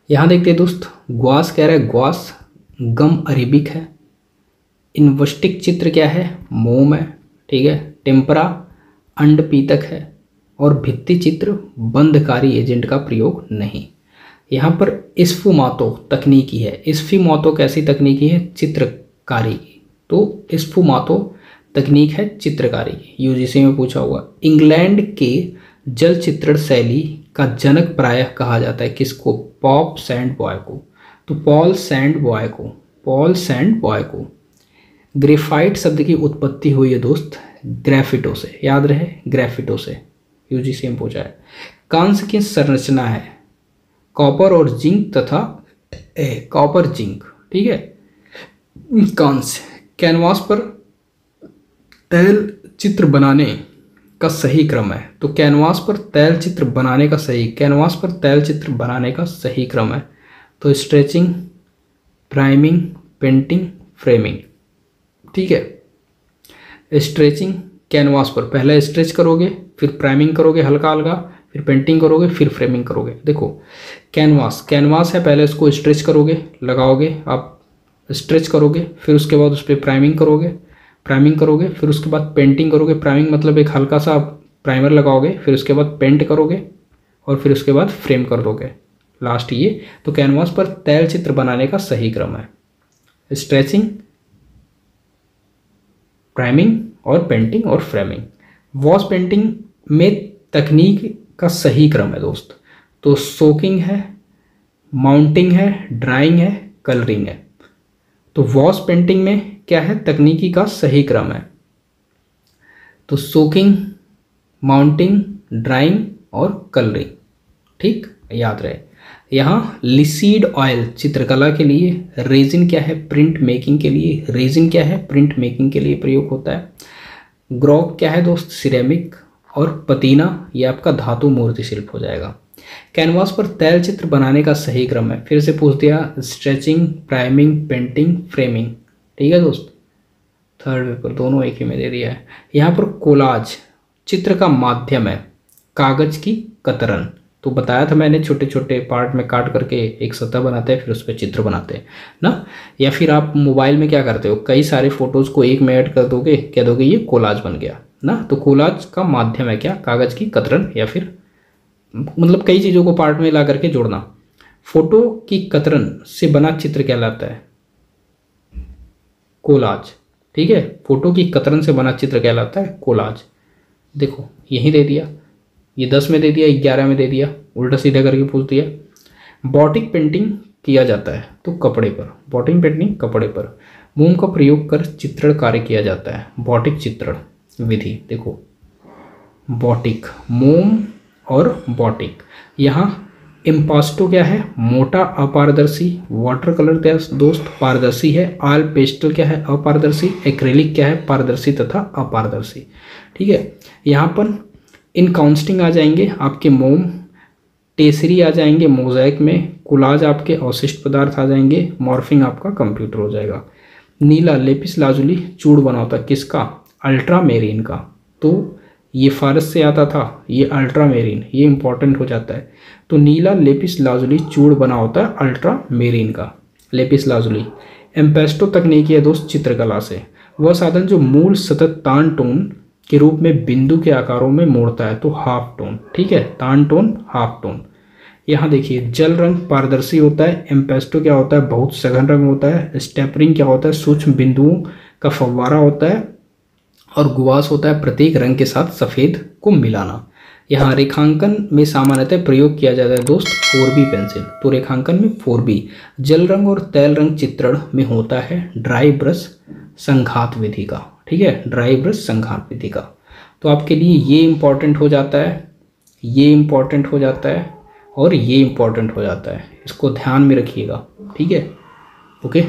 यहाँ देखते हैं दोस्त, ग्वास कह रहा है, ग्वास गम अरेबिक है। इन्वस्टिक चित्र क्या है, मोम है। ठीक है, टेम्परा अंडपीतक है। और भित्ति चित्र बंधकारी एजेंट का प्रयोग नहीं। यहाँ पर स्फुमातो तकनीकी है। स्फुमातो कैसी तकनीकी है, चित्रकारी की। तो स्फुमातो तकनीक है चित्रकारी की, यूजीसी में पूछा हुआ। इंग्लैंड के जल चित्रण शैली का जनक प्रायः कहा जाता है किसको, पॉल सैंडबॉय को। तो पॉल सैंडबॉय को। ग्रेफाइट शब्द की उत्पत्ति हुई है दोस्त ग्रेफिटो से, याद रहे, ग्रेफिटो से, यूजीसी में पूछा है। कांस्य की संरचना है कॉपर और जिंक तथा कॉपर जिंक। ठीक है, कांस्य। कैनवास पर तैल चित्र बनाने का सही क्रम है। तो कैनवास पर तैल चित्र बनाने का सही क्रम है। तो स्ट्रेचिंग, प्राइमिंग, पेंटिंग, फ्रेमिंग। ठीक है, स्ट्रेचिंग कैनवास पर पहले स्ट्रेच करोगे, फिर प्राइमिंग करोगे हल्का हल्का, फिर पेंटिंग करोगे, फिर फ्रेमिंग करोगे। देखो कैनवास है, पहले उसको स्ट्रेच करोगे, लगाओगे आप, स्ट्रेच करोगे, फिर उसके बाद उस पर प्राइमिंग करोगे, फिर उसके बाद पेंटिंग करोगे। प्राइमिंग मतलब एक हल्का सा प्राइमर लगाओगे, फिर उसके बाद पेंट करोगे और फिर उसके बाद फ्रेम कर दोगे लास्ट ये। तो कैनवास पर तैल चित्र बनाने का सही क्रम है स्ट्रेचिंग, प्राइमिंग और पेंटिंग और फ्रेमिंग। वॉश पेंटिंग में तकनीक का सही क्रम है दोस्त। तो सोकिंग है, माउंटिंग है, ड्राइंग है, कलरिंग है। तो वॉश पेंटिंग में क्या है, तकनीकी का सही क्रम है। तो सोकिंग, माउंटिंग, ड्राइंग और कलरिंग। ठीक, याद रहे। यहाँ लिसीड ऑयल चित्रकला के लिए, रेजिन क्या है, प्रिंट मेकिंग के लिए प्रयोग होता है। ग्रॉक क्या है दोस्त, सिरेमिक। और पतीना ये आपका धातु मूर्ति शिल्प हो जाएगा। कैनवास पर तैल चित्र बनाने का सही क्रम है, फिर से पूछ दिया, स्ट्रेचिंग, प्राइमिंग, पेंटिंग, फ्रेमिंग। ठीक है दोस्त, थर्ड पेपर दोनों एक ही में दे दिया है। यहाँ पर कोलाज चित्र का माध्यम है, कागज की कतरन। तो बताया था मैंने, छोटे छोटे पार्ट में काट करके एक सतह बनाते हैं, फिर उस पर चित्र बनाते हैं ना। या फिर आप मोबाइल में क्या करते हो, कई सारे फोटोज़ को एक में ऐड कर दोगे, कह दोगे ये कोलाज बन गया ना। तो कोलाज का माध्यम है क्या, कागज की कतरन, या फिर मतलब कई चीज़ों को पार्ट में ला करके जोड़ना। फोटो की कतरन से बना चित्र कहलाता है कोलाज। ठीक है, फोटो की कतरन से बना चित्र कहलाता है कोलाज। देखो यही दे दिया, ये 10 में दे दिया, 11 में दे दिया, उल्टा सीधा करके पूछ दिया। बॉटिक पेंटिंग किया जाता है तो कपड़े पर, बॉटिक पेंटिंग कपड़े पर। मोम का प्रयोग कर चित्रण कार्य किया जाता है, बॉटिक चित्रण विधि। देखो बॉटिक, मोम और बॉटिक। यहाँ इम्पास्टो क्या है, मोटा अपारदर्शी। वाटर कलर दोस्त पारदर्शी है। ऑयल पेस्टल क्या है, अपारदर्शी। एक्रेलिक क्या है, पारदर्शी तथा अपारदर्शी। ठीक है, यहाँ पर इनकाउंस्टिंग आ जाएंगे आपके मोम, टेसरी आ जाएंगे मोज़ैक में, कोलाज आपके अवशिष्ट पदार्थ आ जाएंगे, मॉर्फिंग आपका कंप्यूटर हो जाएगा। नीला लेपिस लाजुली चूड़ बना होता है किसका, अल्ट्रामेरीन का। तो ये फारस से आता था, ये अल्ट्रामेरीन, ये इंपॉर्टेंट हो जाता है। तो नीला लेपिस लाजुली चूड़ बना होता है अल्ट्रामेरीन का, लेपिस लाजुली। एम्पेस्टो तकनीकी है दोस्त चित्रकला से, वह साधन जो मूल सतत तान टोन के रूप में बिंदु के आकारों में मोड़ता है। तो हाफ टोन। ठीक है, तान टोन, हाफ टोन। यहाँ देखिए जल रंग पारदर्शी होता है, एम्पेस्टो क्या होता है, बहुत सघन रंग होता है। स्टेपरिंग क्या होता है, सूक्ष्म बिंदुओं का फव्वारा होता है। और गुआस होता है प्रत्येक रंग के साथ सफ़ेद को मिलाना। यहाँ रेखांकन में सामान्यतः प्रयोग किया जाता है दोस्त 4B पेंसिल। तो रेखांकन में 4B। जल रंग और तैल रंग चित्रण में होता है ड्राई ब्रश संघात विधि का। ठीक है, ड्राई ब्रश संघात विधि का। तो आपके लिए ये इम्पॉर्टेंट हो जाता है, ये इम्पॉर्टेंट हो जाता है और ये इम्पॉर्टेंट हो जाता है। इसको ध्यान में रखिएगा। ठीक है, ओके।